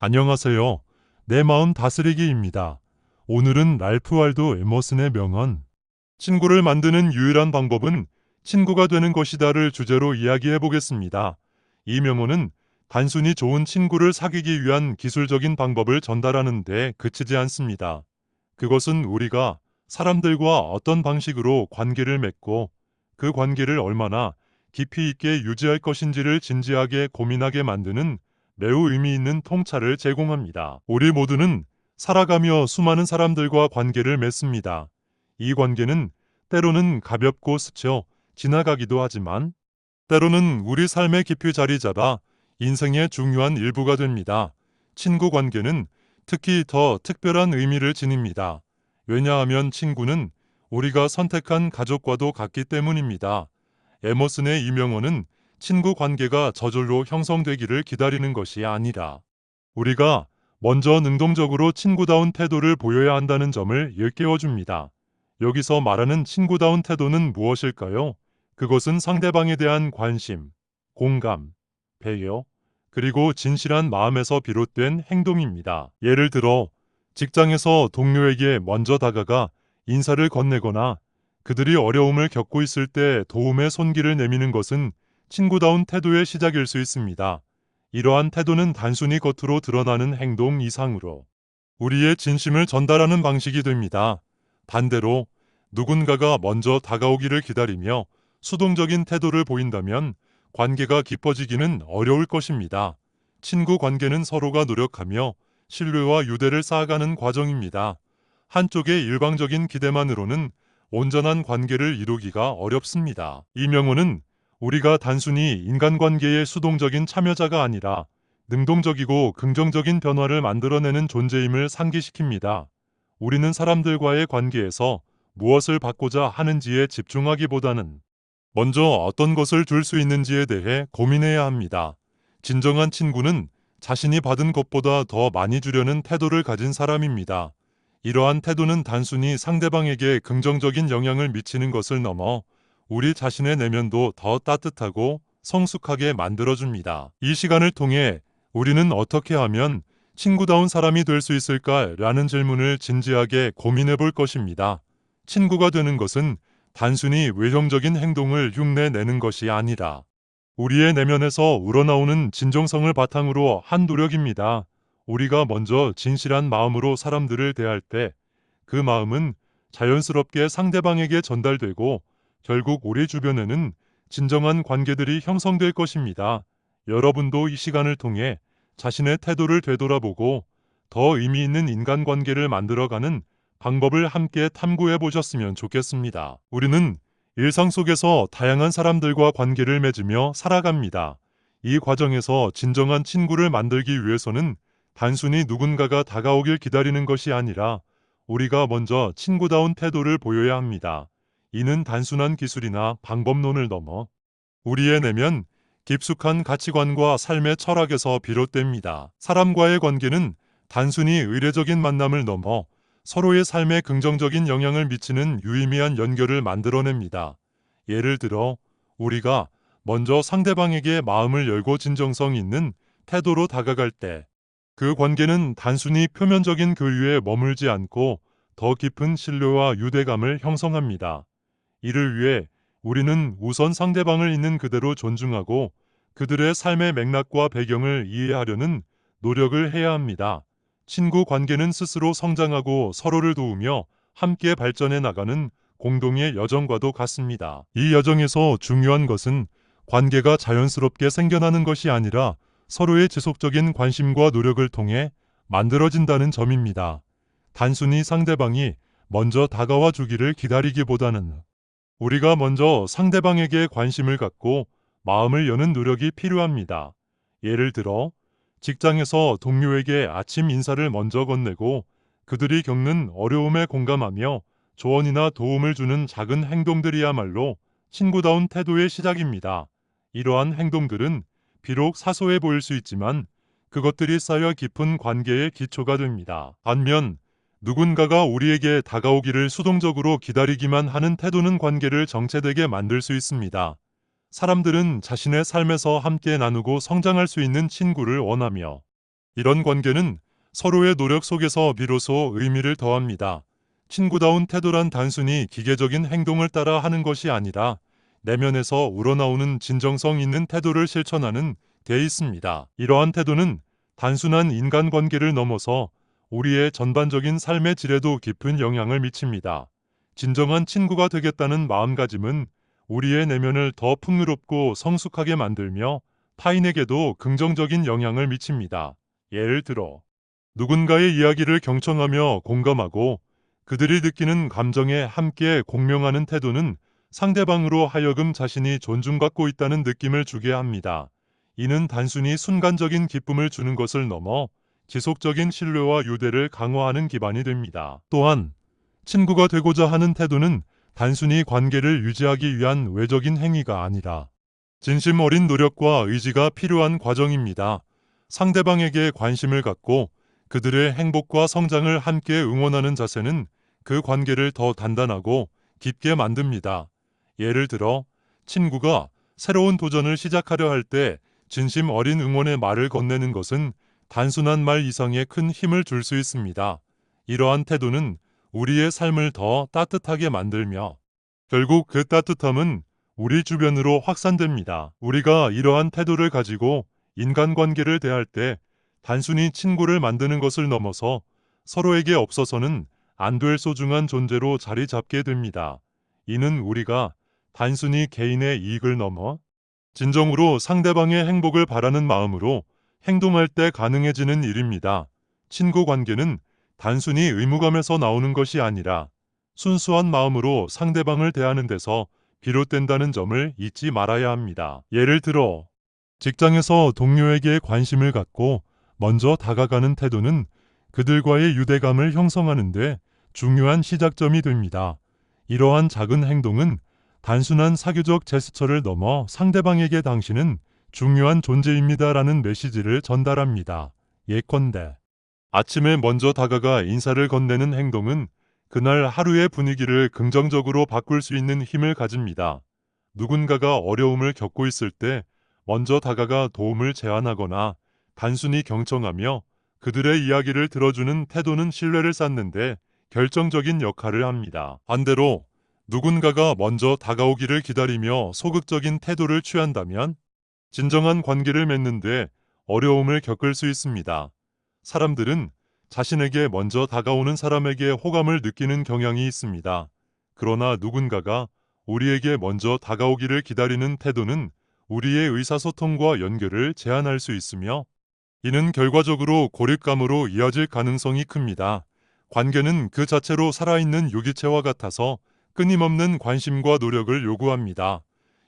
안녕하세요. 내 마음 다스리기입니다. 오늘은 랄프 waldo 에머슨의 명언, 친구를 만드는 유일한 방법은 친구가 되는 것이다를 주제로 이야기해 보겠습니다. 이 명언은 단순히 좋은 친구를 사귀기 위한 기술적인 방법을 전달하는 데 그치지 않습니다. 그것은 우리가 사람들과 어떤 방식으로 관계를 맺고 그 관계를 얼마나 깊이 있게 유지할 것인지를 진지하게 고민하게 만드는 매우 의미 있는 통찰을 제공합니다. 우리 모두는 살아가며 수많은 사람들과 관계를 맺습니다. 이 관계는 때로는 가볍고 스쳐 지나가기도 하지만 때로는 우리 삶에 깊이 자리 잡아 인생의 중요한 일부가 됩니다. 친구 관계는 특히 더 특별한 의미를 지닙니다. 왜냐하면 친구는 우리가 선택한 가족과도 같기 때문입니다. 에머슨의 이 명언은 친구 관계가 저절로 형성되기를 기다리는 것이 아니라 우리가 먼저 능동적으로 친구다운 태도를 보여야 한다는 점을 일깨워줍니다. 여기서 말하는 친구다운 태도는 무엇일까요? 그것은 상대방에 대한 관심, 공감, 배려, 그리고 진실한 마음에서 비롯된 행동입니다. 예를 들어 직장에서 동료에게 먼저 다가가 인사를 건네거나 그들이 어려움을 겪고 있을 때 도움의 손길을 내미는 것은 친구다운 태도의 시작일 수 있습니다. 이러한 태도는 단순히 겉으로 드러나는 행동 이상으로 우리의 진심을 전달하는 방식이 됩니다. 반대로 누군가가 먼저 다가오기를 기다리며 수동적인 태도를 보인다면 관계가 깊어지기는 어려울 것입니다. 친구 관계는 서로가 노력하며 신뢰와 유대를 쌓아가는 과정입니다. 한쪽의 일방적인 기대만으로는 온전한 관계를 이루기가 어렵습니다. 이 명언은 우리가 단순히 인간관계의 수동적인 참여자가 아니라 능동적이고 긍정적인 변화를 만들어내는 존재임을 상기시킵니다. 우리는 사람들과의 관계에서 무엇을 받고자 하는지에 집중하기보다는 먼저 어떤 것을 줄 수 있는지에 대해 고민해야 합니다. 진정한 친구는 자신이 받은 것보다 더 많이 주려는 태도를 가진 사람입니다. 이러한 태도는 단순히 상대방에게 긍정적인 영향을 미치는 것을 넘어 우리 자신의 내면도 더 따뜻하고 성숙하게 만들어줍니다. 이 시간을 통해 우리는 어떻게 하면 친구다운 사람이 될 수 있을까라는 질문을 진지하게 고민해 볼 것입니다. 친구가 되는 것은 단순히 외형적인 행동을 흉내내는 것이 아니라 우리의 내면에서 우러나오는 진정성을 바탕으로 한 노력입니다. 우리가 먼저 진실한 마음으로 사람들을 대할 때 그 마음은 자연스럽게 상대방에게 전달되고 결국 우리 주변에는 진정한 관계들이 형성될 것입니다. 여러분도 이 시간을 통해 자신의 태도를 되돌아보고 더 의미 있는 인간관계를 만들어가는 방법을 함께 탐구해 보셨으면 좋겠습니다. 우리는 일상 속에서 다양한 사람들과 관계를 맺으며 살아갑니다. 이 과정에서 진정한 친구를 만들기 위해서는 단순히 누군가가 다가오길 기다리는 것이 아니라 우리가 먼저 친구다운 태도를 보여야 합니다. 이는 단순한 기술이나 방법론을 넘어 우리의 내면 깊숙한 가치관과 삶의 철학에서 비롯됩니다. 사람과의 관계는 단순히 의례적인 만남을 넘어 서로의 삶에 긍정적인 영향을 미치는 유의미한 연결을 만들어냅니다. 예를 들어 우리가 먼저 상대방에게 마음을 열고 진정성 있는 태도로 다가갈 때 그 관계는 단순히 표면적인 교류에 머물지 않고 더 깊은 신뢰와 유대감을 형성합니다. 이를 위해 우리는 우선 상대방을 있는 그대로 존중하고 그들의 삶의 맥락과 배경을 이해하려는 노력을 해야 합니다. 친구 관계는 스스로 성장하고 서로를 도우며 함께 발전해 나가는 공동의 여정과도 같습니다. 이 여정에서 중요한 것은 관계가 자연스럽게 생겨나는 것이 아니라 서로의 지속적인 관심과 노력을 통해 만들어진다는 점입니다. 단순히 상대방이 먼저 다가와 주기를 기다리기보다는 우리가 먼저 상대방에게 관심을 갖고 마음을 여는 노력이 필요합니다. 예를 들어 직장에서 동료에게 아침 인사를 먼저 건네고 그들이 겪는 어려움에 공감하며 조언이나 도움을 주는 작은 행동들이야말로 친구다운 태도의 시작입니다. 이러한 행동들은 비록 사소해 보일 수 있지만 그것들이 쌓여 깊은 관계의 기초가 됩니다. 반면 누군가가 우리에게 다가오기를 수동적으로 기다리기만 하는 태도는 관계를 정체되게 만들 수 있습니다. 사람들은 자신의 삶에서 함께 나누고 성장할 수 있는 친구를 원하며 이런 관계는 서로의 노력 속에서 비로소 의미를 더합니다. 친구다운 태도란 단순히 기계적인 행동을 따라 하는 것이 아니라 내면에서 우러나오는 진정성 있는 태도를 실천하는 데 있습니다. 이러한 태도는 단순한 인간관계를 넘어서 우리의 전반적인 삶의 질에도 깊은 영향을 미칩니다. 진정한 친구가 되겠다는 마음가짐은 우리의 내면을 더 풍요롭고 성숙하게 만들며 타인에게도 긍정적인 영향을 미칩니다. 예를 들어 누군가의 이야기를 경청하며 공감하고 그들이 느끼는 감정에 함께 공명하는 태도는 상대방으로 하여금 자신이 존중받고 있다는 느낌을 주게 합니다. 이는 단순히 순간적인 기쁨을 주는 것을 넘어 지속적인 신뢰와 유대를 강화하는 기반이 됩니다. 또한 친구가 되고자 하는 태도는 단순히 관계를 유지하기 위한 외적인 행위가 아니라 진심 어린 노력과 의지가 필요한 과정입니다. 상대방에게 관심을 갖고 그들의 행복과 성장을 함께 응원하는 자세는 그 관계를 더 단단하고 깊게 만듭니다. 예를 들어 친구가 새로운 도전을 시작하려 할 때 진심 어린 응원의 말을 건네는 것은 단순한 말 이상의 큰 힘을 줄 수 있습니다. 이러한 태도는 우리의 삶을 더 따뜻하게 만들며 결국 그 따뜻함은 우리 주변으로 확산됩니다. 우리가 이러한 태도를 가지고 인간관계를 대할 때 단순히 친구를 만드는 것을 넘어서 서로에게 없어서는 안 될 소중한 존재로 자리 잡게 됩니다. 이는 우리가 단순히 개인의 이익을 넘어 진정으로 상대방의 행복을 바라는 마음으로 행동할 때 가능해지는 일입니다. 친구 관계는 단순히 의무감에서 나오는 것이 아니라 순수한 마음으로 상대방을 대하는 데서 비롯된다는 점을 잊지 말아야 합니다. 예를 들어 직장에서 동료에게 관심을 갖고 먼저 다가가는 태도는 그들과의 유대감을 형성하는 데 중요한 시작점이 됩니다. 이러한 작은 행동은 단순한 사교적 제스처를 넘어 상대방에게 당신은 중요한 존재입니다라는 메시지를 전달합니다. 예컨대 아침에 먼저 다가가 인사를 건네는 행동은 그날 하루의 분위기를 긍정적으로 바꿀 수 있는 힘을 가집니다. 누군가가 어려움을 겪고 있을 때 먼저 다가가 도움을 제안하거나 단순히 경청하며 그들의 이야기를 들어주는 태도는 신뢰를 쌓는데 결정적인 역할을 합니다. 반대로 누군가가 먼저 다가오기를 기다리며 소극적인 태도를 취한다면 진정한 관계를 맺는데 어려움을 겪을 수 있습니다. 사람들은 자신에게 먼저 다가오는 사람에게 호감을 느끼는 경향이 있습니다. 그러나 누군가가 우리에게 먼저 다가오기를 기다리는 태도는 우리의 의사소통과 연결을 제한할 수 있으며 이는 결과적으로 고립감으로 이어질 가능성이 큽니다. 관계는 그 자체로 살아있는 유기체와 같아서 끊임없는 관심과 노력을 요구합니다.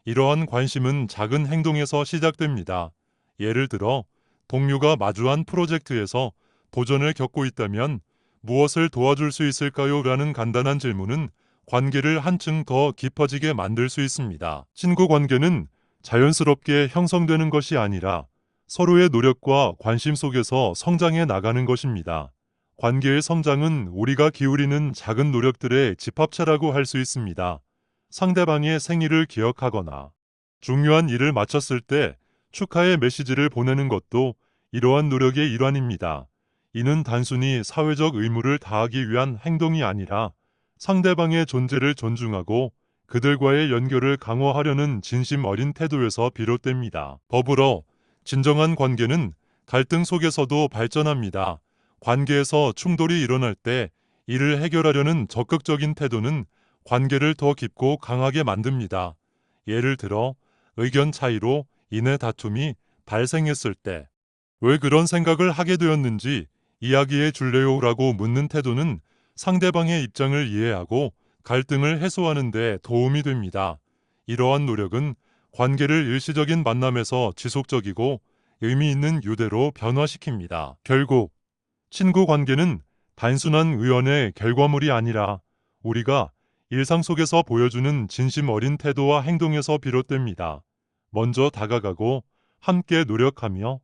이러한 관심은 작은 행동에서 시작됩니다. 예를 들어 동료가 마주한 프로젝트에서 도전을 겪고 있다면 무엇을 도와줄 수 있을까요? 라는 간단한 질문은 관계를 한층 더 깊어지게 만들 수 있습니다. 친구 관계는 자연스럽게 형성되는 것이 아니라 서로의 노력과 관심 속에서 성장해 나가는 것입니다. 관계의 성장은 우리가 기울이는 작은 노력들의 집합체라고 할 수 있습니다. 상대방의 생일을 기억하거나 중요한 일을 마쳤을 때 축하의 메시지를 보내는 것도 이러한 노력의 일환입니다. 이는 단순히 사회적 의무를 다하기 위한 행동이 아니라 상대방의 존재를 존중하고 그들과의 연결을 강화하려는 진심 어린 태도에서 비롯됩니다. 더불어 진정한 관계는 갈등 속에서도 발전합니다. 관계에서 충돌이 일어날 때 이를 해결하려는 적극적인 태도는 관계를 더 깊고 강하게 만듭니다. 예를 들어 의견 차이로 인해 다툼이 발생했을 때 왜 그런 생각을 하게 되었는지 이야기해 줄래요? 라고 묻는 태도는 상대방의 입장을 이해하고 갈등을 해소하는 데 도움이 됩니다. 이러한 노력은 관계를 일시적인 만남에서 지속적이고 의미 있는 유대로 변화시킵니다. 결국 친구 관계는 단순한 우연의 결과물이 아니라 우리가 일상 속에서 보여주는 진심 어린 태도와 행동에서 비롯됩니다. 먼저 다가가고 함께 노력하며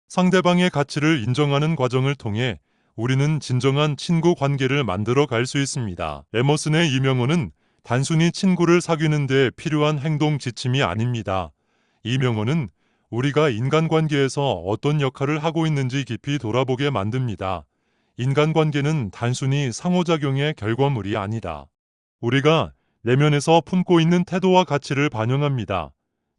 상대방의 가치를 인정하는 과정을 통해 우리는 진정한 친구 관계를 만들어 갈 수 있습니다. 에머슨의 이 명언은 단순히 친구를 사귀는 데 필요한 행동 지침이 아닙니다. 이 명언은 우리가 인간관계에서 어떤 역할을 하고 있는지 깊이 돌아보게 만듭니다. 인간관계는 단순히 상호작용의 결과물이 아니다. 우리가 내면에서 품고 있는 태도와 가치를 반영합니다.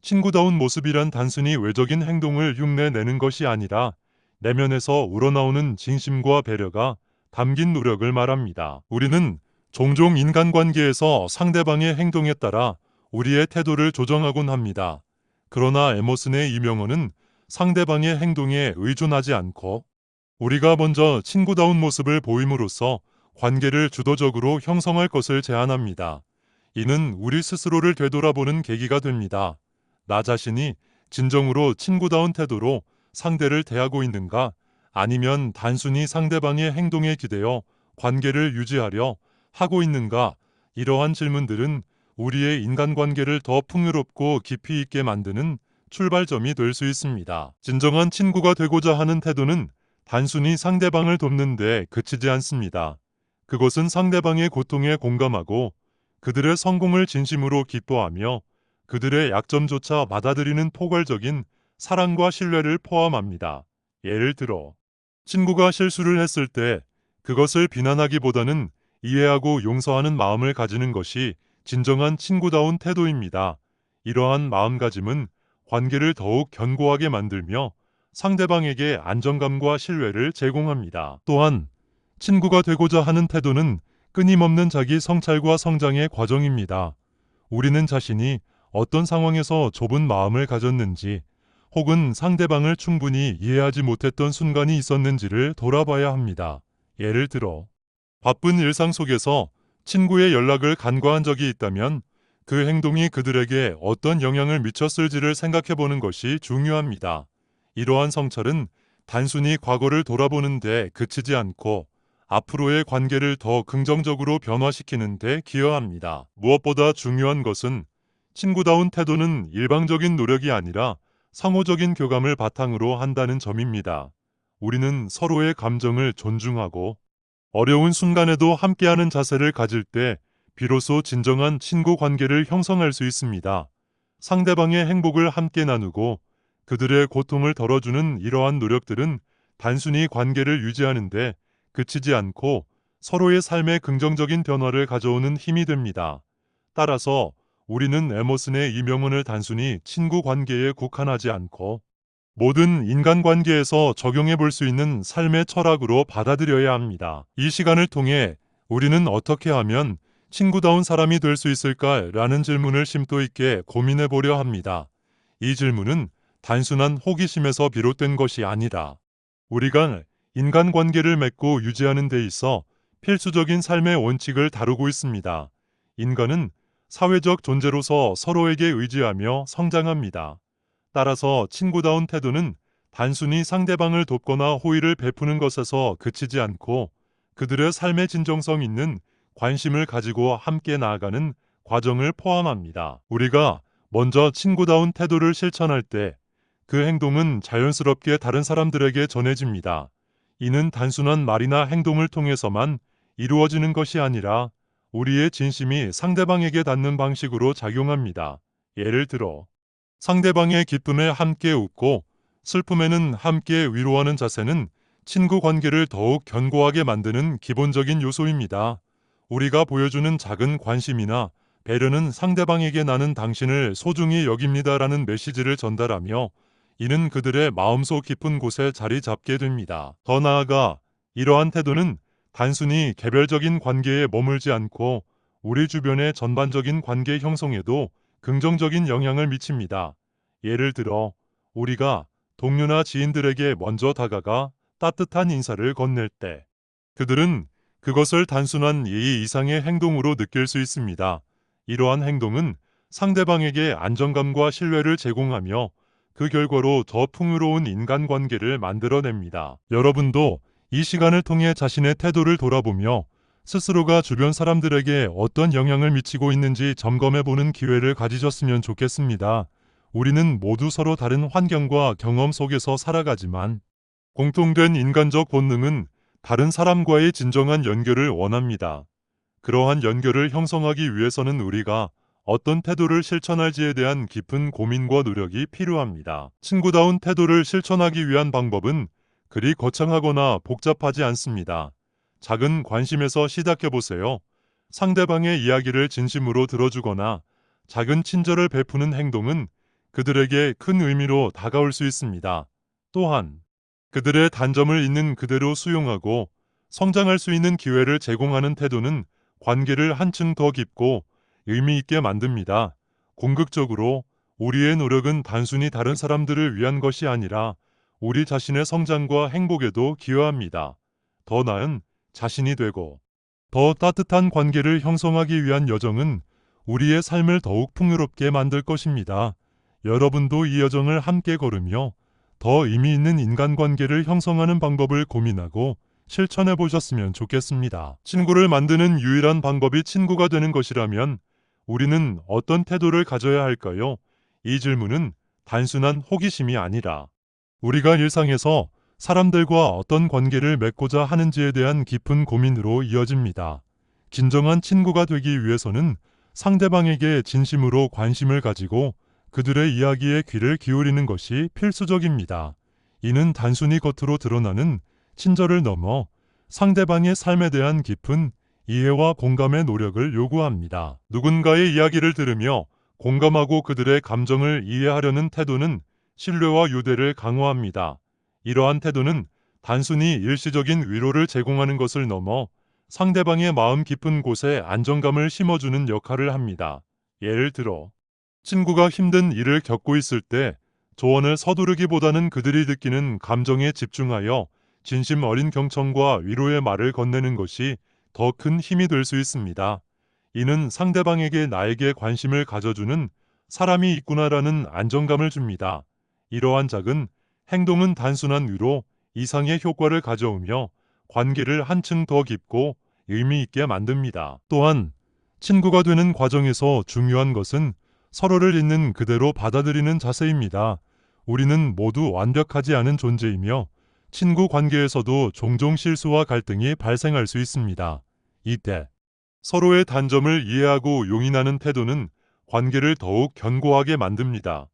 친구다운 모습이란 단순히 외적인 행동을 흉내내는 것이 아니라 내면에서 우러나오는 진심과 배려가 담긴 노력을 말합니다. 우리는 종종 인간관계에서 상대방의 행동에 따라 우리의 태도를 조정하곤 합니다. 그러나 에머슨의 이 명언은 상대방의 행동에 의존하지 않고 우리가 먼저 친구다운 모습을 보임으로써 관계를 주도적으로 형성할 것을 제안합니다. 이는 우리 스스로를 되돌아보는 계기가 됩니다. 나 자신이 진정으로 친구다운 태도로 상대를 대하고 있는가? 아니면 단순히 상대방의 행동에 기대어 관계를 유지하려 하고 있는가? 이러한 질문들은 우리의 인간관계를 더 풍요롭고 깊이 있게 만드는 출발점이 될 수 있습니다. 진정한 친구가 되고자 하는 태도는 단순히 상대방을 돕는 데 그치지 않습니다. 그것은 상대방의 고통에 공감하고 그들의 성공을 진심으로 기뻐하며 그들의 약점조차 받아들이는 포괄적인 사랑과 신뢰를 포함합니다. 예를 들어, 친구가 실수를 했을 때 그것을 비난하기보다는 이해하고 용서하는 마음을 가지는 것이 진정한 친구다운 태도입니다. 이러한 마음가짐은 관계를 더욱 견고하게 만들며 상대방에게 안정감과 신뢰를 제공합니다. 또한 친구가 되고자 하는 태도는 끊임없는 자기 성찰과 성장의 과정입니다. 우리는 자신이 어떤 상황에서 좁은 마음을 가졌는지 혹은 상대방을 충분히 이해하지 못했던 순간이 있었는지를 돌아봐야 합니다. 예를 들어, 바쁜 일상 속에서 친구의 연락을 간과한 적이 있다면 그 행동이 그들에게 어떤 영향을 미쳤을지를 생각해 보는 것이 중요합니다. 이러한 성찰은 단순히 과거를 돌아보는 데 그치지 않고 앞으로의 관계를 더 긍정적으로 변화시키는 데 기여합니다. 무엇보다 중요한 것은 친구다운 태도는 일방적인 노력이 아니라 상호적인 교감을 바탕으로 한다는 점입니다. 우리는 서로의 감정을 존중하고 어려운 순간에도 함께하는 자세를 가질 때 비로소 진정한 친구 관계를 형성할 수 있습니다. 상대방의 행복을 함께 나누고 그들의 고통을 덜어주는 이러한 노력들은 단순히 관계를 유지하는데 그치지 않고 서로의 삶에 긍정적인 변화를 가져오는 힘이 됩니다. 따라서 우리는 에머슨의 이 명언을 단순히 친구 관계에 국한하지 않고 모든 인간관계에서 적용해 볼 수 있는 삶의 철학으로 받아들여야 합니다. 이 시간을 통해 우리는 어떻게 하면 친구다운 사람이 될 수 있을까라는 질문을 심도 있게 고민해 보려 합니다. 이 질문은 단순한 호기심에서 비롯된 것이 아니라 우리가 인간관계를 맺고 유지하는 데 있어 필수적인 삶의 원칙을 다루고 있습니다. 인간은 사회적 존재로서 서로에게 의지하며 성장합니다. 따라서 친구다운 태도는 단순히 상대방을 돕거나 호의를 베푸는 것에서 그치지 않고 그들의 삶의 진정성 있는 관심을 가지고 함께 나아가는 과정을 포함합니다. 우리가 먼저 친구다운 태도를 실천할 때 그 행동은 자연스럽게 다른 사람들에게 전해집니다. 이는 단순한 말이나 행동을 통해서만 이루어지는 것이 아니라 우리의 진심이 상대방에게 닿는 방식으로 작용합니다. 예를 들어, 상대방의 기쁨에 함께 웃고 슬픔에는 함께 위로하는 자세는 친구 관계를 더욱 견고하게 만드는 기본적인 요소입니다. 우리가 보여주는 작은 관심이나 배려는 상대방에게 나는 당신을 소중히 여깁니다라는 메시지를 전달하며 이는 그들의 마음속 깊은 곳에 자리 잡게 됩니다. 더 나아가 이러한 태도는 단순히 개별적인 관계에 머물지 않고 우리 주변의 전반적인 관계 형성에도 긍정적인 영향을 미칩니다. 예를 들어 우리가 동료나 지인들에게 먼저 다가가 따뜻한 인사를 건넬 때 그들은 그것을 단순한 예의 이상의 행동으로 느낄 수 있습니다. 이러한 행동은 상대방에게 안정감과 신뢰를 제공하며 그 결과로 더 풍요로운 인간관계를 만들어냅니다. 여러분도 이 시간을 통해 자신의 태도를 돌아보며 스스로가 주변 사람들에게 어떤 영향을 미치고 있는지 점검해보는 기회를 가지셨으면 좋겠습니다. 우리는 모두 서로 다른 환경과 경험 속에서 살아가지만 공통된 인간적 본능은 다른 사람과의 진정한 연결을 원합니다. 그러한 연결을 형성하기 위해서는 우리가 어떤 태도를 실천할지에 대한 깊은 고민과 노력이 필요합니다. 친구다운 태도를 실천하기 위한 방법은 그리 거창하거나 복잡하지 않습니다. 작은 관심에서 시작해 보세요. 상대방의 이야기를 진심으로 들어주거나 작은 친절을 베푸는 행동은 그들에게 큰 의미로 다가올 수 있습니다. 또한 그들의 단점을 있는 그대로 수용하고 성장할 수 있는 기회를 제공하는 태도는 관계를 한층 더 깊고 의미 있게 만듭니다. 궁극적으로 우리의 노력은 단순히 다른 사람들을 위한 것이 아니라 우리 자신의 성장과 행복에도 기여합니다. 더 나은 자신이 되고 더 따뜻한 관계를 형성하기 위한 여정은 우리의 삶을 더욱 풍요롭게 만들 것입니다. 여러분도 이 여정을 함께 걸으며 더 의미 있는 인간관계를 형성하는 방법을 고민하고 실천해 보셨으면 좋겠습니다. 친구를 만드는 유일한 방법이 친구가 되는 것이라면 우리는 어떤 태도를 가져야 할까요? 이 질문은 단순한 호기심이 아니라 우리가 일상에서 사람들과 어떤 관계를 맺고자 하는지에 대한 깊은 고민으로 이어집니다. 진정한 친구가 되기 위해서는 상대방에게 진심으로 관심을 가지고 그들의 이야기에 귀를 기울이는 것이 필수적입니다. 이는 단순히 겉으로 드러나는 친절을 넘어 상대방의 삶에 대한 깊은 이해와 공감의 노력을 요구합니다. 누군가의 이야기를 들으며 공감하고 그들의 감정을 이해하려는 태도는 신뢰와 유대를 강화합니다. 이러한 태도는 단순히 일시적인 위로를 제공하는 것을 넘어 상대방의 마음 깊은 곳에 안정감을 심어주는 역할을 합니다. 예를 들어 친구가 힘든 일을 겪고 있을 때 조언을 서두르기보다는 그들이 느끼는 감정에 집중하여 진심 어린 경청과 위로의 말을 건네는 것이 더 큰 힘이 될 수 있습니다. 이는 상대방에게 나에게 관심을 가져주는 사람이 있구나라는 안정감을 줍니다. 이러한 작은 행동은 단순한 위로 이상의 효과를 가져오며 관계를 한층 더 깊고 의미 있게 만듭니다. 또한 친구가 되는 과정에서 중요한 것은 서로를 있는 그대로 받아들이는 자세입니다. 우리는 모두 완벽하지 않은 존재이며 친구 관계에서도 종종 실수와 갈등이 발생할 수 있습니다. 이때 서로의 단점을 이해하고 용인하는 태도는 관계를 더욱 견고하게 만듭니다.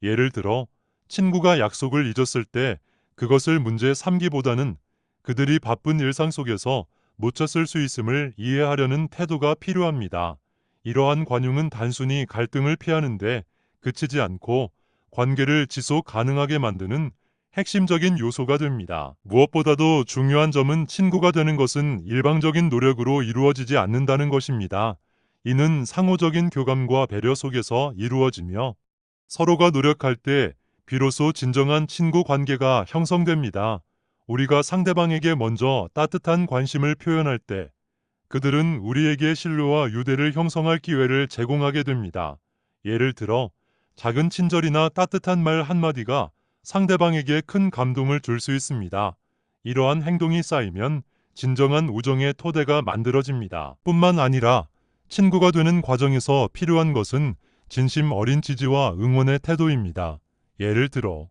예를 들어 친구가 약속을 잊었을 때 그것을 문제 삼기보다는 그들이 바쁜 일상 속에서 놓쳤을 수 있음을 이해하려는 태도가 필요합니다. 이러한 관용은 단순히 갈등을 피하는데 그치지 않고 관계를 지속 가능하게 만드는 핵심적인 요소가 됩니다. 무엇보다도 중요한 점은 친구가 되는 것은 일방적인 노력으로 이루어지지 않는다는 것입니다. 이는 상호적인 교감과 배려 속에서 이루어지며 서로가 노력할 때 비로소 진정한 친구 관계가 형성됩니다. 우리가 상대방에게 먼저 따뜻한 관심을 표현할 때 그들은 우리에게 신뢰와 유대를 형성할 기회를 제공하게 됩니다. 예를 들어 작은 친절이나 따뜻한 말 한마디가 상대방에게 큰 감동을 줄 수 있습니다. 이러한 행동이 쌓이면 진정한 우정의 토대가 만들어집니다. 뿐만 아니라 친구가 되는 과정에서 필요한 것은 진심 어린 지지와 응원의 태도입니다. 예를 들어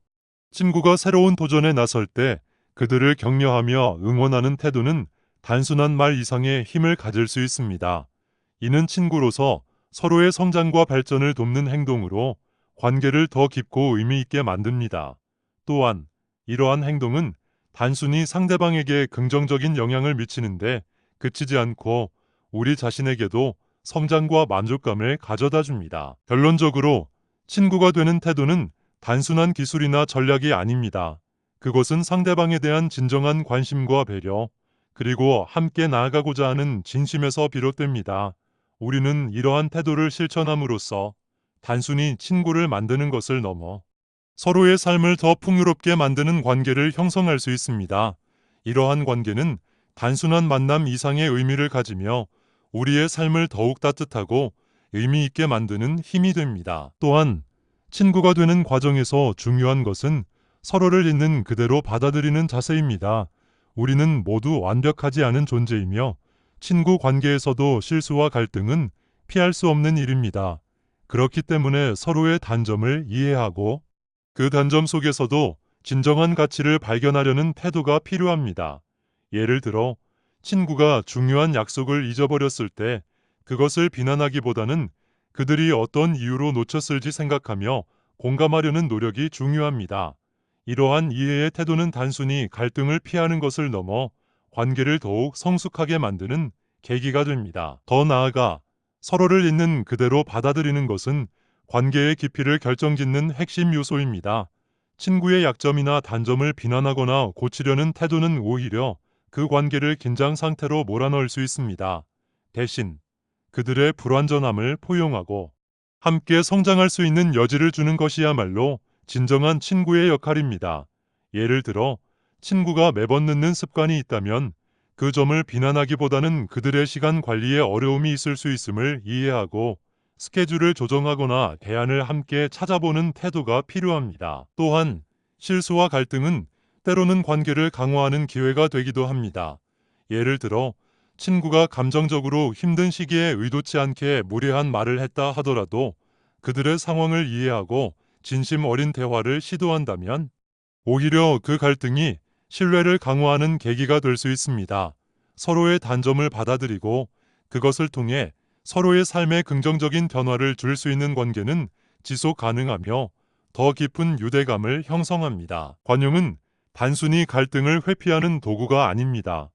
친구가 새로운 도전에 나설 때 그들을 격려하며 응원하는 태도는 단순한 말 이상의 힘을 가질 수 있습니다. 이는 친구로서 서로의 성장과 발전을 돕는 행동으로 관계를 더 깊고 의미 있게 만듭니다. 또한 이러한 행동은 단순히 상대방에게 긍정적인 영향을 미치는데 그치지 않고 우리 자신에게도 성장과 만족감을 가져다 줍니다. 결론적으로 친구가 되는 태도는 단순한 기술이나 전략이 아닙니다. 그것은 상대방에 대한 진정한 관심과 배려, 그리고 함께 나아가고자 하는 진심에서 비롯됩니다. 우리는 이러한 태도를 실천함으로써 단순히 친구를 만드는 것을 넘어 서로의 삶을 더 풍요롭게 만드는 관계를 형성할 수 있습니다. 이러한 관계는 단순한 만남 이상의 의미를 가지며 우리의 삶을 더욱 따뜻하고 의미 있게 만드는 힘이 됩니다. 또한 친구가 되는 과정에서 중요한 것은 서로를 있는 그대로 받아들이는 자세입니다. 우리는 모두 완벽하지 않은 존재이며 친구 관계에서도 실수와 갈등은 피할 수 없는 일입니다. 그렇기 때문에 서로의 단점을 이해하고 그 단점 속에서도 진정한 가치를 발견하려는 태도가 필요합니다. 예를 들어 친구가 중요한 약속을 잊어버렸을 때 그것을 비난하기보다는 그들이 어떤 이유로 놓쳤을지 생각하며 공감하려는 노력이 중요합니다. 이러한 이해의 태도는 단순히 갈등을 피하는 것을 넘어 관계를 더욱 성숙하게 만드는 계기가 됩니다. 더 나아가 서로를 있는 그대로 받아들이는 것은 관계의 깊이를 결정짓는 핵심 요소입니다. 친구의 약점이나 단점을 비난하거나 고치려는 태도는 오히려 그 관계를 긴장 상태로 몰아넣을 수 있습니다. 대신 그들의 불완전함을 포용하고 함께 성장할 수 있는 여지를 주는 것이야말로 진정한 친구의 역할입니다. 예를 들어 친구가 매번 늦는 습관이 있다면 그 점을 비난하기보다는 그들의 시간 관리에 어려움이 있을 수 있음을 이해하고 스케줄을 조정하거나 대안을 함께 찾아보는 태도가 필요합니다. 또한 실수와 갈등은 때로는 관계를 강화하는 기회가 되기도 합니다. 예를 들어 친구가 감정적으로 힘든 시기에 의도치 않게 무례한 말을 했다 하더라도 그들의 상황을 이해하고 진심 어린 대화를 시도한다면 오히려 그 갈등이 신뢰를 강화하는 계기가 될 수 있습니다. 서로의 단점을 받아들이고 그것을 통해 서로의 삶에 긍정적인 변화를 줄 수 있는 관계는 지속 가능하며 더 깊은 유대감을 형성합니다. 관용은 단순히 갈등을 회피하는 도구가 아닙니다.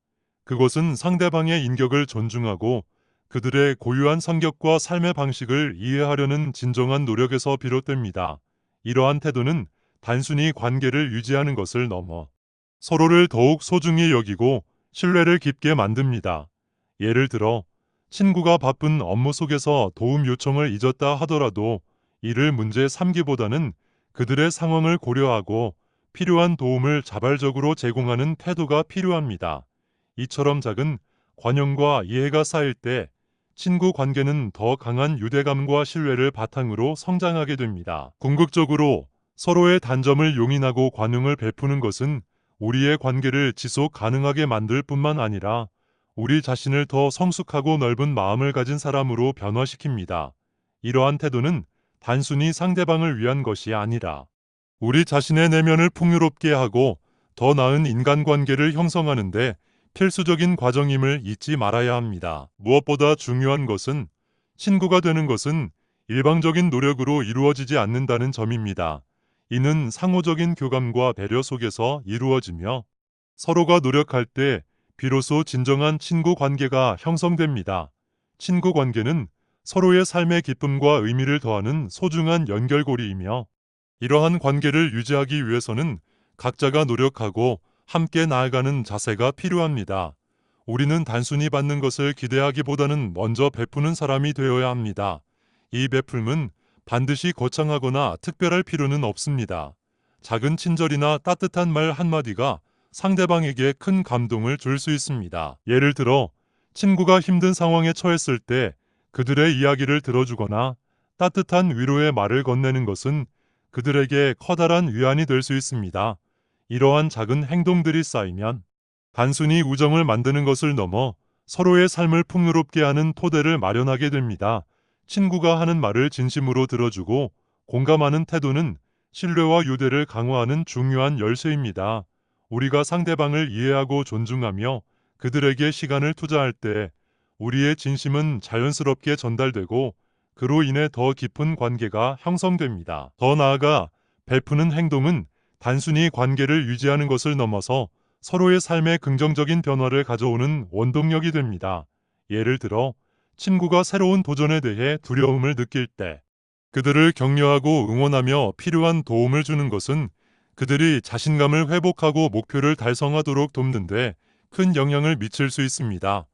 그것은 상대방의 인격을 존중하고 그들의 고유한 성격과 삶의 방식을 이해하려는 진정한 노력에서 비롯됩니다. 이러한 태도는 단순히 관계를 유지하는 것을 넘어 서로를 더욱 소중히 여기고 신뢰를 깊게 만듭니다. 예를 들어 친구가 바쁜 업무 속에서 도움 요청을 잊었다 하더라도 이를 문제 삼기보다는 그들의 상황을 고려하고 필요한 도움을 자발적으로 제공하는 태도가 필요합니다. 이처럼 작은 관용과 이해가 쌓일 때 친구 관계는 더 강한 유대감과 신뢰를 바탕으로 성장하게 됩니다. 궁극적으로 서로의 단점을 용인하고 관용을 베푸는 것은 우리의 관계를 지속 가능하게 만들 뿐만 아니라 우리 자신을 더 성숙하고 넓은 마음을 가진 사람으로 변화시킵니다. 이러한 태도는 단순히 상대방을 위한 것이 아니라 우리 자신의 내면을 풍요롭게 하고 더 나은 인간관계를 형성하는데 필수적인 과정임을 잊지 말아야 합니다. 무엇보다 중요한 것은 친구가 되는 것은 일방적인 노력으로 이루어지지 않는다는 점입니다. 이는 상호적인 교감과 배려 속에서 이루어지며 서로가 노력할 때 비로소 진정한 친구 관계가 형성됩니다. 친구 관계는 서로의 삶의 기쁨과 의미를 더하는 소중한 연결고리이며 이러한 관계를 유지하기 위해서는 각자가 노력하고 함께 나아가는 자세가 필요합니다. 우리는 단순히 받는 것을 기대하기보다는 먼저 베푸는 사람이 되어야 합니다. 이 베풀음은 반드시 거창하거나 특별할 필요는 없습니다. 작은 친절이나 따뜻한 말 한마디가 상대방에게 큰 감동을 줄 수 있습니다. 예를 들어 친구가 힘든 상황에 처했을 때 그들의 이야기를 들어주거나 따뜻한 위로의 말을 건네는 것은 그들에게 커다란 위안이 될 수 있습니다. 이러한 작은 행동들이 쌓이면 단순히 우정을 만드는 것을 넘어 서로의 삶을 풍요롭게 하는 토대를 마련하게 됩니다. 친구가 하는 말을 진심으로 들어주고 공감하는 태도는 신뢰와 유대를 강화하는 중요한 열쇠입니다. 우리가 상대방을 이해하고 존중하며 그들에게 시간을 투자할 때 우리의 진심은 자연스럽게 전달되고 그로 인해 더 깊은 관계가 형성됩니다. 더 나아가 베푸는 행동은 단순히 관계를 유지하는 것을 넘어서 서로의 삶에 긍정적인 변화를 가져오는 원동력이 됩니다. 예를 들어 친구가 새로운 도전에 대해 두려움을 느낄 때 그들을 격려하고 응원하며 필요한 도움을 주는 것은 그들이 자신감을 회복하고 목표를 달성하도록 돕는 데 큰 영향을 미칠 수 있습니다.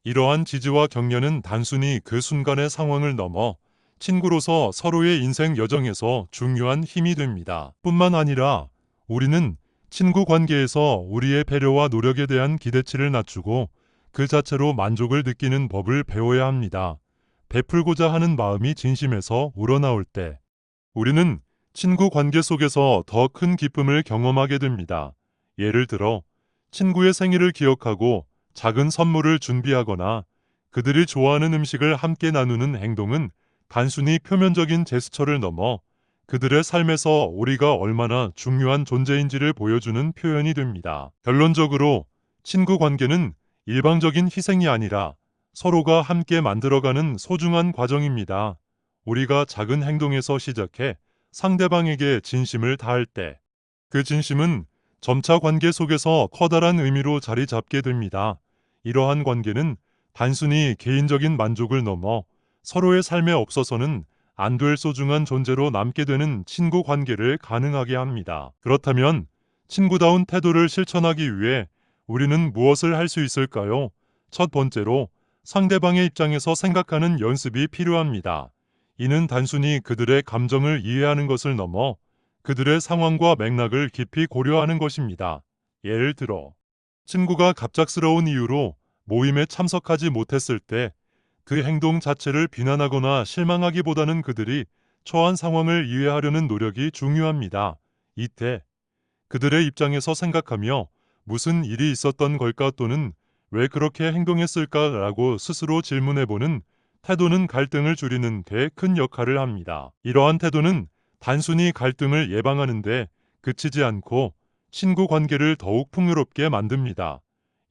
이러한 지지와 격려는 단순히 그 순간의 상황을 넘어 친구로서 서로의 인생 여정에서 중요한 힘이 됩니다. 뿐만 아니라 우리는 친구 관계에서 우리의 배려와 노력에 대한 기대치를 낮추고 그 자체로 만족을 느끼는 법을 배워야 합니다. 베풀고자 하는 마음이 진심에서 우러나올 때 우리는 친구 관계 속에서 더 큰 기쁨을 경험하게 됩니다. 예를 들어 친구의 생일을 기억하고 작은 선물을 준비하거나 그들이 좋아하는 음식을 함께 나누는 행동은 단순히 표면적인 제스처를 넘어 그들의 삶에서 우리가 얼마나 중요한 존재인지를 보여주는 표현이 됩니다. 결론적으로 친구 관계는 일방적인 희생이 아니라 서로가 함께 만들어가는 소중한 과정입니다. 우리가 작은 행동에서 시작해 상대방에게 진심을 다할 때 그 진심은 점차 관계 속에서 커다란 의미로 자리 잡게 됩니다. 이러한 관계는 단순히 개인적인 만족을 넘어 서로의 삶에 없어서는 안 될 소중한 존재로 남게 되는 친구 관계를 가능하게 합니다. 그렇다면 친구다운 태도를 실천하기 위해 우리는 무엇을 할 수 있을까요? 첫 번째로 상대방의 입장에서 생각하는 연습이 필요합니다. 이는 단순히 그들의 감정을 이해하는 것을 넘어 그들의 상황과 맥락을 깊이 고려하는 것입니다. 예를 들어, 친구가 갑작스러운 이유로 모임에 참석하지 못했을 때 그 행동 자체를 비난하거나 실망하기보다는 그들이 처한 상황을 이해하려는 노력이 중요합니다. 이때 그들의 입장에서 생각하며 무슨 일이 있었던 걸까 또는 왜 그렇게 행동했을까라고 스스로 질문해보는 태도는 갈등을 줄이는 데 큰 역할을 합니다. 이러한 태도는 단순히 갈등을 예방하는데 그치지 않고 친구 관계를 더욱 풍요롭게 만듭니다.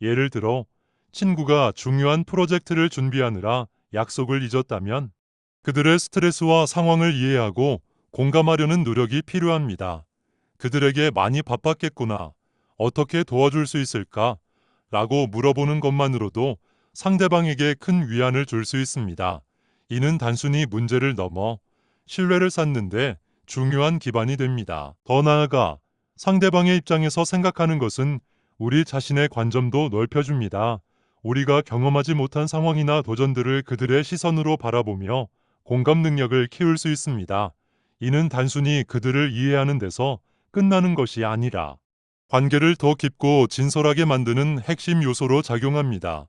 예를 들어 친구가 중요한 프로젝트를 준비하느라 약속을 잊었다면 그들의 스트레스와 상황을 이해하고 공감하려는 노력이 필요합니다. 그들에게 많이 바빴겠구나. 어떻게 도와줄 수 있을까? 라고 물어보는 것만으로도 상대방에게 큰 위안을 줄 수 있습니다. 이는 단순히 문제를 넘어 신뢰를 쌓는데 중요한 기반이 됩니다. 더 나아가 상대방의 입장에서 생각하는 것은 우리 자신의 관점도 넓혀줍니다. 우리가 경험하지 못한 상황이나 도전들을 그들의 시선으로 바라보며 공감 능력을 키울 수 있습니다. 이는 단순히 그들을 이해하는 데서 끝나는 것이 아니라 관계를 더 깊고 진솔하게 만드는 핵심 요소로 작용합니다.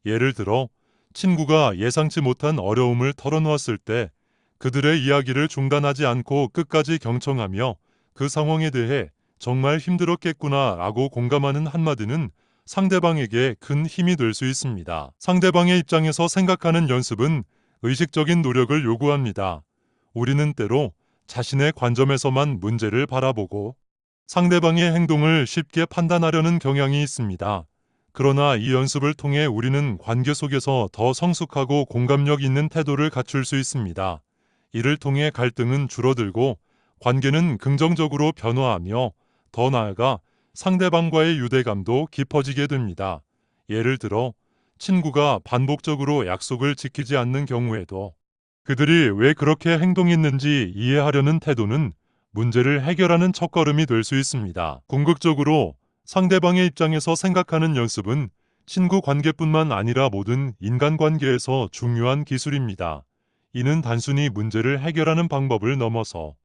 예를 들어 친구가 예상치 못한 어려움을 털어놓았을 때 그들의 이야기를 중단하지 않고 끝까지 경청하며 그 상황에 대해 정말 힘들었겠구나 라고 공감하는 한마디는 상대방에게 큰 힘이 될 수 있습니다. 상대방의 입장에서 생각하는 연습은 의식적인 노력을 요구합니다. 우리는 때로 자신의 관점에서만 문제를 바라보고 상대방의 행동을 쉽게 판단하려는 경향이 있습니다. 그러나 이 연습을 통해 우리는 관계 속에서 더 성숙하고 공감력 있는 태도를 갖출 수 있습니다. 이를 통해 갈등은 줄어들고 관계는 긍정적으로 변화하며 더 나아가 상대방과의 유대감도 깊어지게 됩니다. 예를 들어 친구가 반복적으로 약속을 지키지 않는 경우에도 그들이 왜 그렇게 행동했는지 이해하려는 태도는 문제를 해결하는 첫걸음이 될 수 있습니다. 궁극적으로 상대방의 입장에서 생각하는 연습은 친구 관계뿐만 아니라 모든 인간관계에서 중요한 기술입니다. 이는 단순히 문제를 해결하는 방법을 넘어서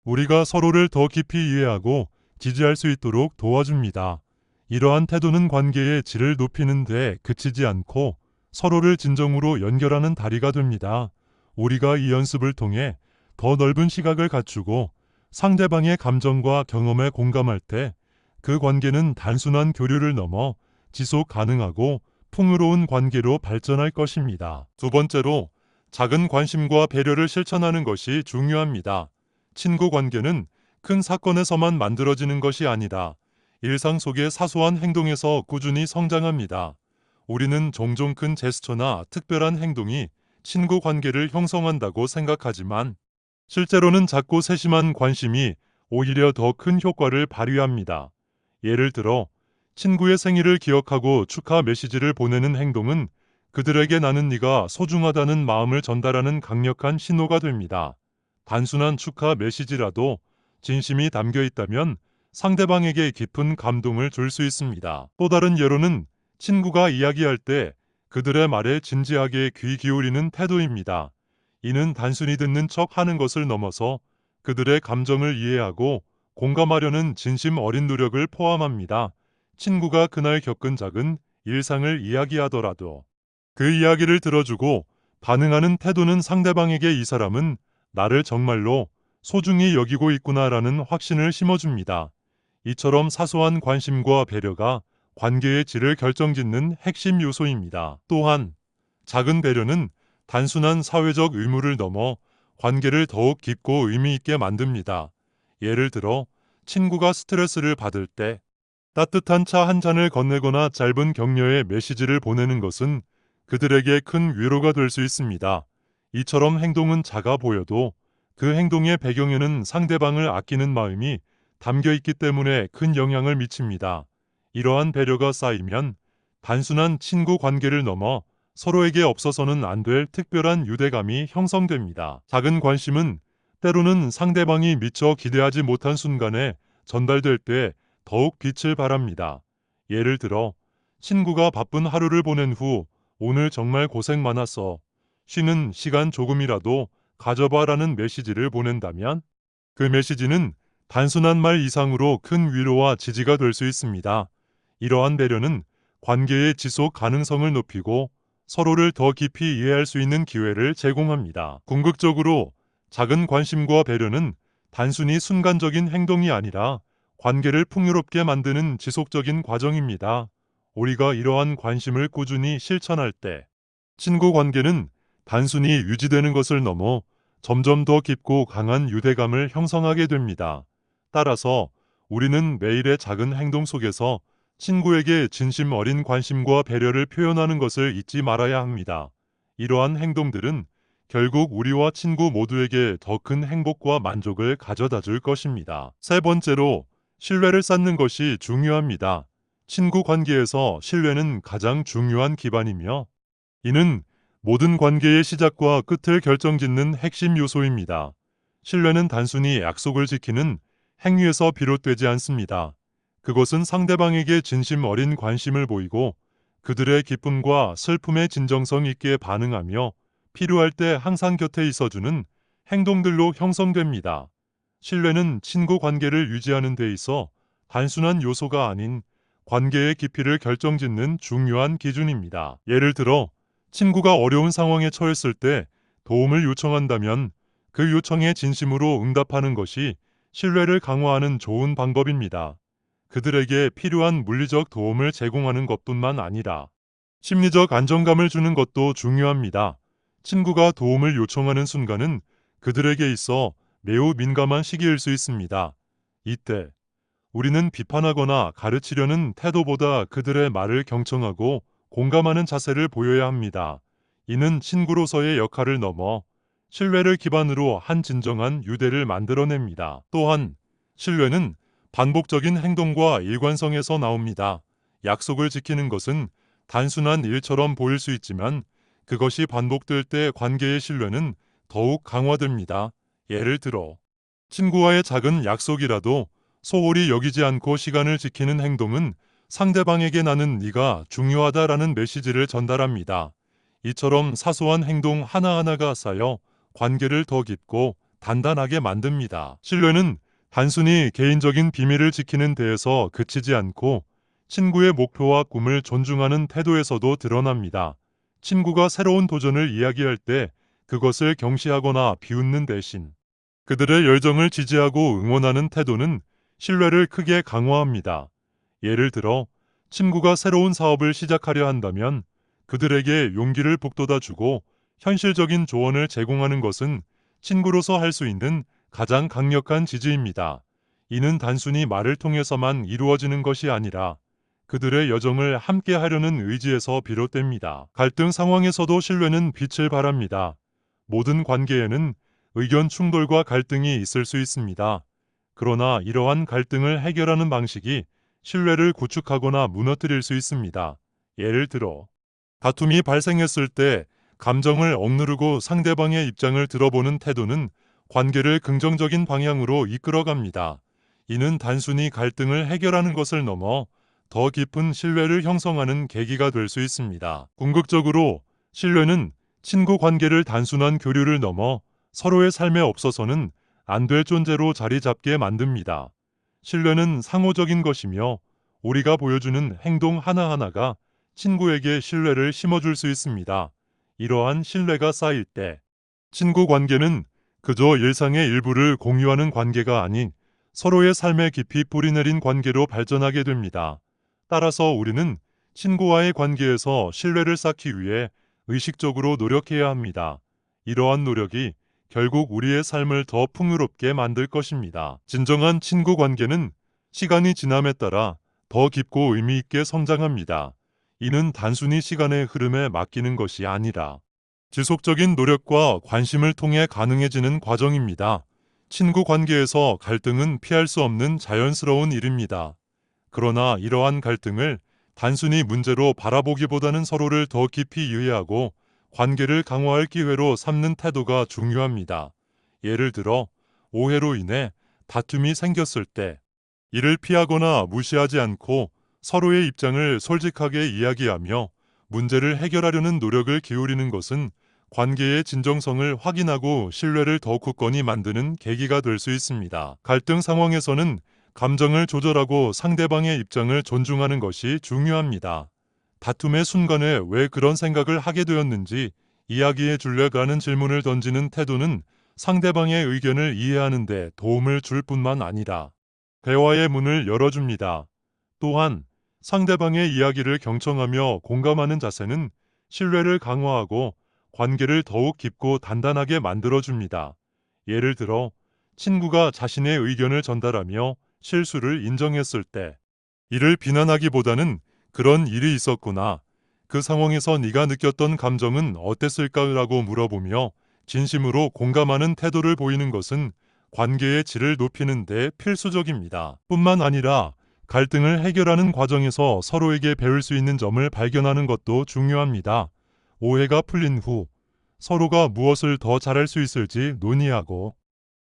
우리가 서로를 더 깊이 이해하고 지지할 수 있도록 도와줍니다. 이러한 태도는 관계의 질을 높이는 데 그치지 않고 서로를 진정으로 연결하는 다리가 됩니다. 우리가 이 연습을 통해 더 넓은 시각을 갖추고 상대방의 감정과 경험에 공감할 때 그 관계는 단순한 교류를 넘어 지속 가능하고 풍요로운 관계로 발전할 것입니다. 두 번째로 작은 관심과 배려를 실천하는 것이 중요합니다. 친구 관계는 큰 사건에서만 만들어지는 것이 아니라 일상 속의 사소한 행동에서 꾸준히 성장합니다. 우리는 종종 큰 제스처나 특별한 행동이 친구 관계를 형성한다고 생각하지만 실제로는 작고 세심한 관심이 오히려 더 큰 효과를 발휘합니다. 예를 들어 친구의 생일을 기억하고 축하 메시지를 보내는 행동은 그들에게 나는 네가 소중하다는 마음을 전달하는 강력한 신호가 됩니다. 단순한 축하 메시지라도 진심이 담겨 있다면 상대방에게 깊은 감동을 줄 수 있습니다. 또 다른 예로는 친구가 이야기할 때 그들의 말에 진지하게 귀 기울이는 태도입니다. 이는 단순히 듣는 척 하는 것을 넘어서 그들의 감정을 이해하고 공감하려는 진심 어린 노력을 포함합니다. 친구가 그날 겪은 작은 일상을 이야기하더라도 그 이야기를 들어주고 반응하는 태도는 상대방에게 이 사람은 나를 정말로 소중히 여기고 있구나라는 확신을 심어줍니다. 이처럼 사소한 관심과 배려가 관계의 질을 결정짓는 핵심 요소입니다. 또한 작은 배려는 단순한 사회적 의무를 넘어 관계를 더욱 깊고 의미 있게 만듭니다. 예를 들어 친구가 스트레스를 받을 때 따뜻한 차 한 잔을 건네거나 짧은 격려의 메시지를 보내는 것은 그들에게 큰 위로가 될 수 있습니다. 이처럼 행동은 작아 보여도 그 행동의 배경에는 상대방을 아끼는 마음이 담겨 있기 때문에 큰 영향을 미칩니다. 이러한 배려가 쌓이면 단순한 친구 관계를 넘어 서로에게 없어서는 안 될 특별한 유대감이 형성됩니다. 작은 관심은 때로는 상대방이 미처 기대하지 못한 순간에 전달될 때 더욱 빛을 발합니다. 예를 들어 친구가 바쁜 하루를 보낸 후 오늘 정말 고생 많았어. 쉬는 시간 조금이라도 가져봐라는 메시지를 보낸다면 그 메시지는 단순한 말 이상으로 큰 위로와 지지가 될 수 있습니다. 이러한 배려는 관계의 지속 가능성을 높이고 서로를 더 깊이 이해할 수 있는 기회를 제공합니다. 궁극적으로 작은 관심과 배려는 단순히 순간적인 행동이 아니라 관계를 풍요롭게 만드는 지속적인 과정입니다. 우리가 이러한 관심을 꾸준히 실천할 때 친구 관계는 단순히 유지되는 것을 넘어 점점 더 깊고 강한 유대감을 형성하게 됩니다. 따라서 우리는 매일의 작은 행동 속에서 친구에게 진심 어린 관심과 배려를 표현하는 것을 잊지 말아야 합니다. 이러한 행동들은 결국 우리와 친구 모두에게 더 큰 행복과 만족을 가져다 줄 것입니다. 세 번째로, 신뢰를 쌓는 것이 중요합니다. 친구 관계에서 신뢰는 가장 중요한 기반이며 이는 모든 관계의 시작과 끝을 결정짓는 핵심 요소입니다. 신뢰는 단순히 약속을 지키는 행위에서 비롯되지 않습니다. 그것은 상대방에게 진심 어린 관심을 보이고 그들의 기쁨과 슬픔에 진정성 있게 반응하며 필요할 때 항상 곁에 있어주는 행동들로 형성됩니다. 신뢰는 친구 관계를 유지하는 데 있어 단순한 요소가 아닌 관계의 깊이를 결정짓는 중요한 기준입니다. 예를 들어 친구가 어려운 상황에 처했을 때 도움을 요청한다면 그 요청에 진심으로 응답하는 것이 신뢰를 강화하는 좋은 방법입니다. 그들에게 필요한 물리적 도움을 제공하는 것뿐만 아니라 심리적 안정감을 주는 것도 중요합니다. 친구가 도움을 요청하는 순간은 그들에게 있어 매우 민감한 시기일 수 있습니다. 이때 우리는 비판하거나 가르치려는 태도보다 그들의 말을 경청하고 공감하는 자세를 보여야 합니다. 이는 친구로서의 역할을 넘어 신뢰를 기반으로 한 진정한 유대를 만들어냅니다. 또한 신뢰는 반복적인 행동과 일관성에서 나옵니다. 약속을 지키는 것은 단순한 일처럼 보일 수 있지만 그것이 반복될 때 관계의 신뢰는 더욱 강화됩니다. 예를 들어 친구와의 작은 약속이라도 소홀히 여기지 않고 시간을 지키는 행동은 상대방에게 나는 네가 중요하다라는 메시지를 전달합니다. 이처럼 사소한 행동 하나하나가 쌓여 관계를 더 깊고 단단하게 만듭니다. 신뢰는 단순히 개인적인 비밀을 지키는 데에서 그치지 않고 친구의 목표와 꿈을 존중하는 태도에서도 드러납니다. 친구가 새로운 도전을 이야기할 때 그것을 경시하거나 비웃는 대신 그들의 열정을 지지하고 응원하는 태도는 신뢰를 크게 강화합니다. 예를 들어 친구가 새로운 사업을 시작하려 한다면 그들에게 용기를 북돋아 주고 현실적인 조언을 제공하는 것은 친구로서 할 수 있는 가장 강력한 지지입니다. 이는 단순히 말을 통해서만 이루어지는 것이 아니라 그들의 여정을 함께 하려는 의지에서 비롯됩니다. 갈등 상황에서도 신뢰는 빛을 발합니다. 모든 관계에는 의견 충돌과 갈등이 있을 수 있습니다. 그러나 이러한 갈등을 해결하는 방식이 신뢰를 구축하거나 무너뜨릴 수 있습니다. 예를 들어 다툼이 발생했을 때 감정을 억누르고 상대방의 입장을 들어보는 태도는 관계를 긍정적인 방향으로 이끌어갑니다. 이는 단순히 갈등을 해결하는 것을 넘어 더 깊은 신뢰를 형성하는 계기가 될 수 있습니다. 궁극적으로 신뢰는 친구 관계를 단순한 교류를 넘어 서로의 삶에 없어서는 안 될 존재로 자리 잡게 만듭니다. 신뢰는 상호적인 것이며 우리가 보여주는 행동 하나하나가 친구에게 신뢰를 심어줄 수 있습니다. 이러한 신뢰가 쌓일 때 친구 관계는 그저 일상의 일부를 공유하는 관계가 아닌 서로의 삶에 깊이 뿌리내린 관계로 발전하게 됩니다. 따라서 우리는 친구와의 관계에서 신뢰를 쌓기 위해 의식적으로 노력해야 합니다. 이러한 노력이 결국 우리의 삶을 더 풍요롭게 만들 것입니다. 진정한 친구 관계는 시간이 지남에 따라 더 깊고 의미 있게 성장합니다. 이는 단순히 시간의 흐름에 맡기는 것이 아니라 지속적인 노력과 관심을 통해 가능해지는 과정입니다. 친구 관계에서 갈등은 피할 수 없는 자연스러운 일입니다. 그러나 이러한 갈등을 단순히 문제로 바라보기보다는 서로를 더 깊이 이해하고 관계를 강화할 기회로 삼는 태도가 중요합니다. 예를 들어, 오해로 인해 다툼이 생겼을 때 이를 피하거나 무시하지 않고 서로의 입장을 솔직하게 이야기하며 문제를 해결하려는 노력을 기울이는 것은 관계의 진정성을 확인하고 신뢰를 더 굳건히 만드는 계기가 될 수 있습니다. 갈등 상황에서는 감정을 조절하고 상대방의 입장을 존중하는 것이 중요합니다. 다툼의 순간에 왜 그런 생각을 하게 되었는지 이야기해 줄래라는 질문을 던지는 태도는 상대방의 의견을 이해하는 데 도움을 줄 뿐만 아니라 대화의 문을 열어줍니다. 또한 상대방의 이야기를 경청하며 공감하는 자세는 신뢰를 강화하고 관계를 더욱 깊고 단단하게 만들어줍니다. 예를 들어, 친구가 자신의 의견을 전달하며 실수를 인정했을 때 이를 비난하기보다는 그런 일이 있었구나. 그 상황에서 네가 느꼈던 감정은 어땠을까라고 물어보며 진심으로 공감하는 태도를 보이는 것은 관계의 질을 높이는 데 필수적입니다. 뿐만 아니라 갈등을 해결하는 과정에서 서로에게 배울 수 있는 점을 발견하는 것도 중요합니다. 오해가 풀린 후 서로가 무엇을 더 잘할 수 있을지 논의하고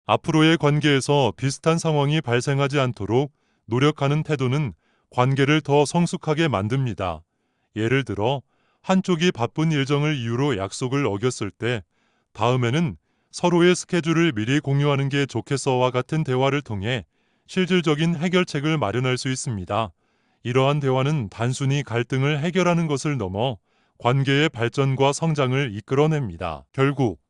앞으로의 관계에서 비슷한 상황이 발생하지 않도록 노력하는 태도는 관계를 더 성숙하게 만듭니다. 예를 들어, 한쪽이 바쁜 일정을 이유로 약속을 어겼을 때 다음에는 서로의 스케줄을 미리 공유하는 게 좋겠어와 같은 대화를 통해 실질적인 해결책을 마련할 수 있습니다. 이러한 대화는 단순히 갈등을 해결하는 것을 넘어 관계의 발전과 성장을 이끌어냅니다. 결국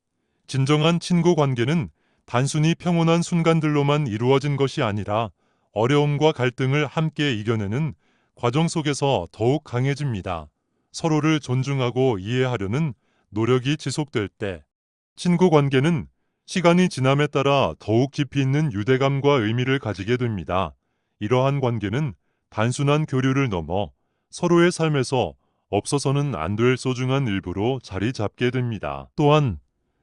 진정한 친구 관계는 단순히 평온한 순간들로만 이루어진 것이 아니라 어려움과 갈등을 함께 이겨내는 과정 속에서 더욱 강해집니다. 서로를 존중하고 이해하려는 노력이 지속될 때 친구 관계는 시간이 지남에 따라 더욱 깊이 있는 유대감과 의미를 가지게 됩니다. 이러한 관계는 단순한 교류를 넘어 서로의 삶에서 없어서는 안 될 소중한 일부로 자리 잡게 됩니다. 또한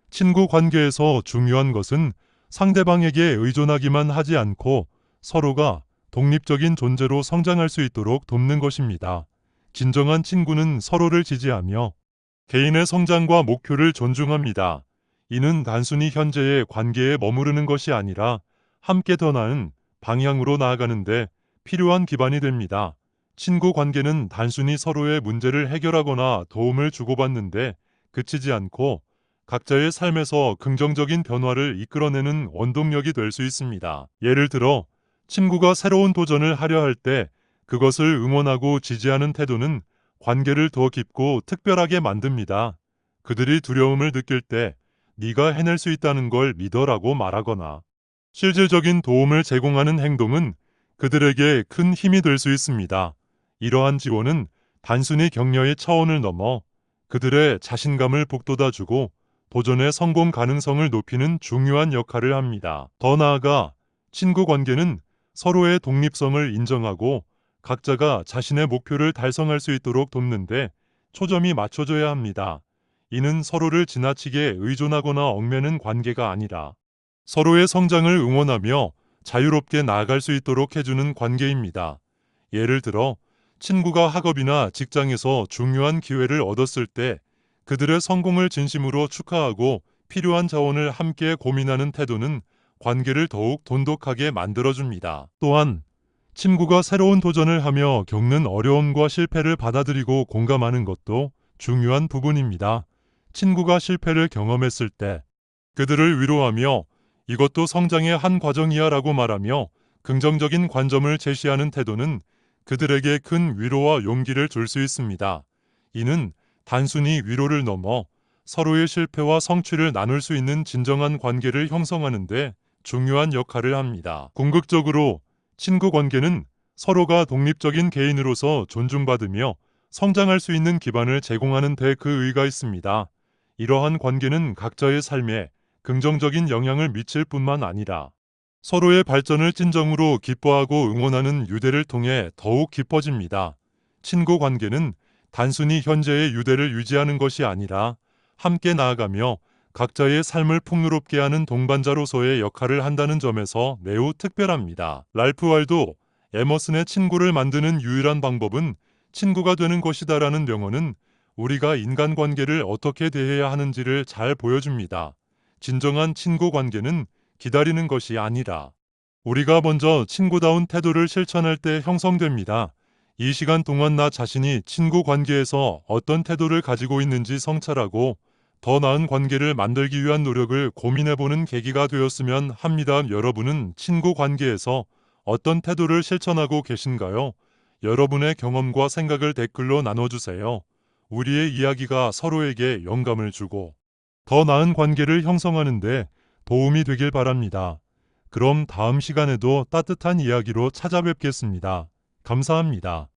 친구 관계에서 중요한 것은 상대방에게 의존하기만 하지 않고 서로가 독립적인 존재로 성장할 수 있도록 돕는 것입니다. 진정한 친구는 서로를 지지하며 개인의 성장과 목표를 존중합니다. 이는 단순히 현재의 관계에 머무르는 것이 아니라 함께 더 나은 방향으로 나아가는데 필요한 기반이 됩니다. 친구 관계는 단순히 서로의 문제를 해결하거나 도움을 주고받는데 그치지 않고 각자의 삶에서 긍정적인 변화를 이끌어내는 원동력이 될 수 있습니다. 예를 들어, 친구가 새로운 도전을 하려 할 때 그것을 응원하고 지지하는 태도는 관계를 더 깊고 특별하게 만듭니다. 그들이 두려움을 느낄 때 네가 해낼 수 있다는 걸 믿어라고 말하거나 실질적인 도움을 제공하는 행동은 그들에게 큰 힘이 될 수 있습니다. 이러한 지원은 단순히 격려의 차원을 넘어 그들의 자신감을 북돋아주고 도전의 성공 가능성을 높이는 중요한 역할을 합니다. 더 나아가 친구 관계는 서로의 독립성을 인정하고 각자가 자신의 목표를 달성할 수 있도록 돕는데 초점이 맞춰져야 합니다. 이는 서로를 지나치게 의존하거나 얽매는 관계가 아니라 서로의 성장을 응원하며 자유롭게 나아갈 수 있도록 해주는 관계입니다. 예를 들어, 친구가 학업이나 직장에서 중요한 기회를 얻었을 때 그들의 성공을 진심으로 축하하고 필요한 자원을 함께 고민하는 태도는 관계를 더욱 돈독하게 만들어줍니다. 또한 친구가 새로운 도전을 하며 겪는 어려움과 실패를 받아들이고 공감하는 것도 중요한 부분입니다. 친구가 실패를 경험했을 때 그들을 위로하며 이것도 성장의 한 과정이야 라고 말하며 긍정적인 관점을 제시하는 태도는 그들에게 큰 위로와 용기를 줄 수 있습니다. 이는 단순히 위로를 넘어 서로의 실패와 성취를 나눌 수 있는 진정한 관계를 형성하는 데 중요한 역할을 합니다. 궁극적으로 친구 관계는 서로가 독립적인 개인으로서 존중받으며 성장할 수 있는 기반을 제공하는 데 그 의의가 있습니다. 이러한 관계는 각자의 삶에 긍정적인 영향을 미칠 뿐만 아니라 서로의 발전을 진정으로 기뻐하고 응원하는 유대를 통해 더욱 깊어집니다. 친구 관계는 단순히 현재의 유대를 유지하는 것이 아니라 함께 나아가며 각자의 삶을 풍요롭게 하는 동반자로서의 역할을 한다는 점에서 매우 특별합니다. 랄프 wal도 에머슨의 친구를 만드는 유일한 방법은 친구가 되는 것이다라는 명언은 우리가 인간관계를 어떻게 대해야 하는지를 잘 보여줍니다. 진정한 친구 관계는 기다리는 것이 아니라 우리가 먼저 친구다운 태도를 실천할 때 형성됩니다. 이 시간 동안 나 자신이 친구 관계에서 어떤 태도를 가지고 있는지 성찰하고 더 나은 관계를 만들기 위한 노력을 고민해보는 계기가 되었으면 합니다. 여러분은 친구 관계에서 어떤 태도를 실천하고 계신가요? 여러분의 경험과 생각을 댓글로 나눠주세요. 우리의 이야기가 서로에게 영감을 주고 더 나은 관계를 형성하는 데 도움이 되길 바랍니다. 그럼 다음 시간에도 따뜻한 이야기로 찾아뵙겠습니다. 감사합니다.